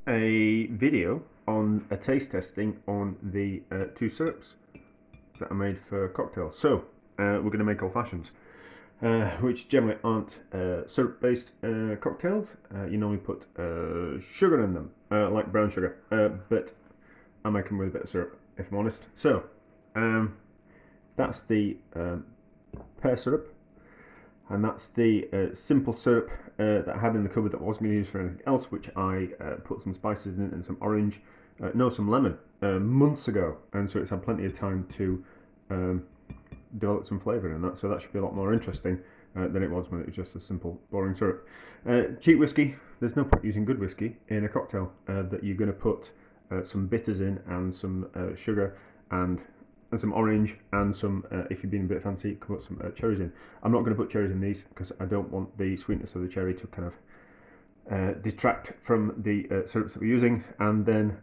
a video on a taste testing on the two syrups that I made for cocktails. So we're going to make old fashions, which generally aren't syrup-based cocktails. You normally put sugar in them, like brown sugar, but I make them with a bit of syrup, if I'm honest. So that's the pear syrup, and that's the simple syrup that I had in the cupboard that wasn't going to use for anything else, which I put some spices in and some orange, some lemon, months ago, and so it's had plenty of time to develop some flavour in that, so that should be a lot more interesting than it was when it was just a simple boring syrup. Cheap whiskey, there's no point using good whiskey in a cocktail that you're going to put some bitters in and some sugar and some orange and some, if you're being a bit fancy, you can put some cherries in. I'm not going to put cherries in these because I don't want the sweetness of the cherry to kind of detract from the syrups that we're using. And then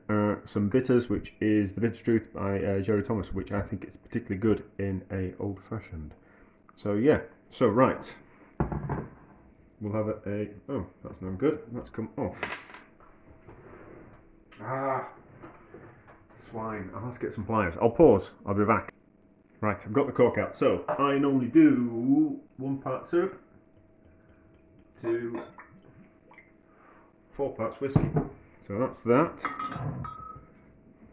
some bitters, which is The Bitter Truth by Jerry Thomas, which I think is particularly good in a old fashioned. So yeah, so right, we'll have oh, that's no good, that's come off. Swine, I'll have to get some pliers. I'll pause, I'll be back. Right, I've got the cork out. So I normally do 1 part syrup to 4 parts whiskey. So that's that.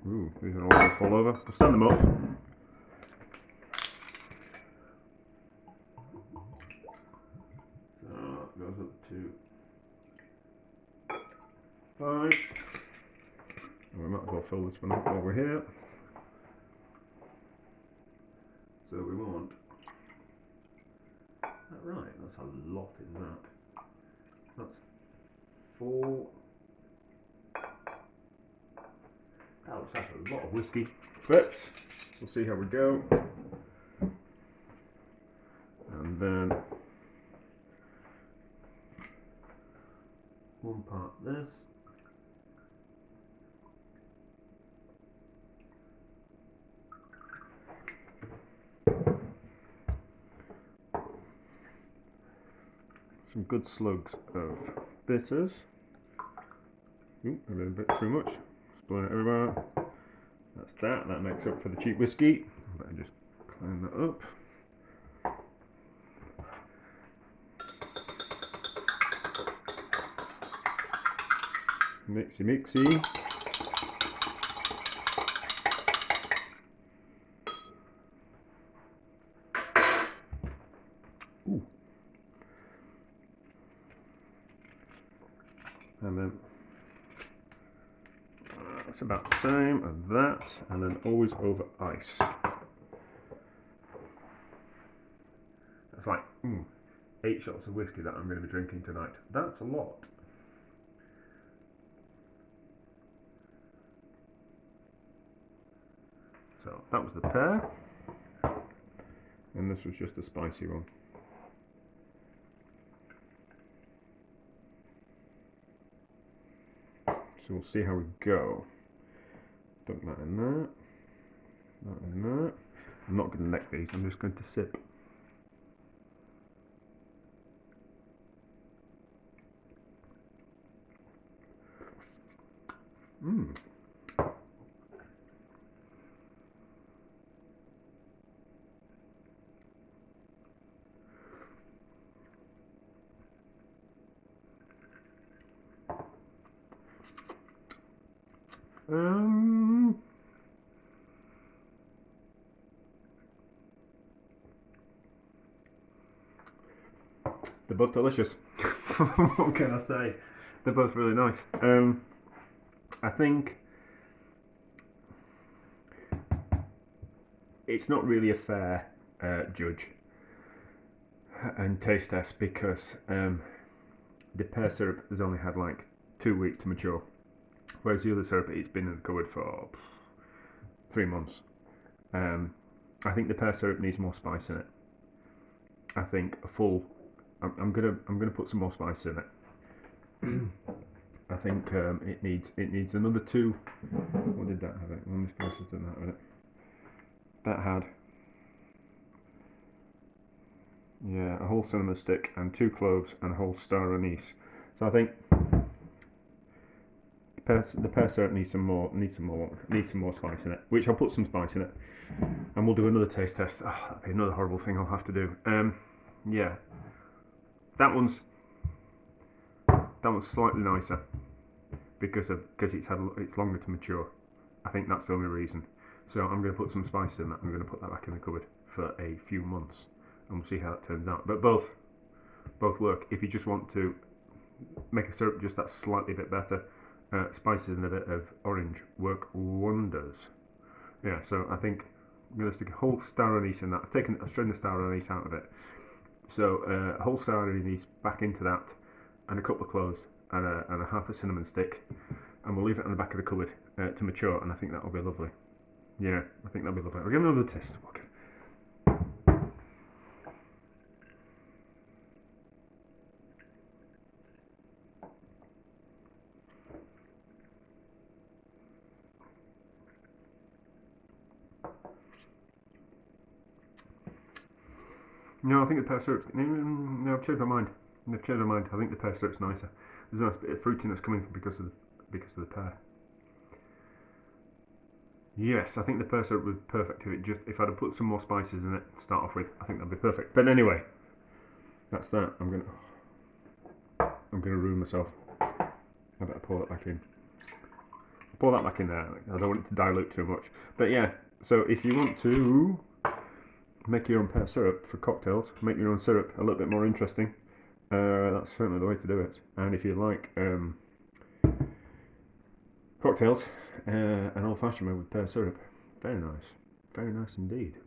Ooh, these are all going to fall over. I'll stand them up. So that goes up to 5. And we might as well fill this one up over here. So we want that, right, that's a lot in that. That's 4. That looks like a lot of whiskey, but we'll see how we go. And then 1 part this. Some good slugs of bitters. Ooh, a little bit too much. Blowing it everywhere. That's that. That makes up for the cheap whiskey. Better just clean that up. Mixy mixy. Ooh. And then it's about the same as that, and then always over ice. That's like 8 shots of whiskey that I'm going to be drinking tonight. That's a lot. So that was the pear, and this was just a spicy one. So we'll see how we go. Dunk that in there, that in there. I'm not going to neck these, I'm just going to sip. They're both delicious. What can I say? They're both really nice. I think it's not really a fair judge and taste test because the pear syrup has only had like 2 weeks to mature, whereas the other syrup, it's been in the cupboard for 3 months. I think the pear syrup needs more spice in it. I think a full. I'm gonna put some more spice in it. I think it needs another 2. What did that have? How many spices did that have it? That had, yeah, a whole cinnamon stick and 2 cloves and a whole star anise. So I think the pear syrup needs some more spice in it, which I'll put some spice in it, and we'll do another taste test. Oh, that'd be another horrible thing I'll have to do. Yeah, that one's slightly nicer because it's longer to mature. I think that's the only reason. So I'm going to put some spices in that. I'm going to put that back in the cupboard for a few months, and we'll see how that turns out. But both work. If you just want to make a syrup just that slightly bit better, spices and a bit of orange work wonders. Yeah, so I think I'm going to stick a whole star anise in that. I've strained the star anise out of it. So a whole star anise back into that, and a couple of cloves, and a half a cinnamon stick, and we'll leave it on the back of the cupboard to mature, and I think that'll be lovely. Yeah, I think that'll be lovely. I'll give it another taste. Okay. No, I think the pear syrup. No, I've changed my mind. I think the pear syrup's nicer. There's a nice bit of fruitiness coming because of the pear. Yes, I think the pear syrup was perfect. If I'd have put some more spices in it to start off with, I think that'd be perfect. But anyway, that's that. I'm gonna ruin myself. I better pour that back in. Pour that back in there. I don't want it to dilute too much. But yeah, so if you want to make your own pear syrup for cocktails, make your own syrup a little bit more interesting, that's certainly the way to do it. And if you like cocktails, an old fashioned with pear syrup, very nice indeed.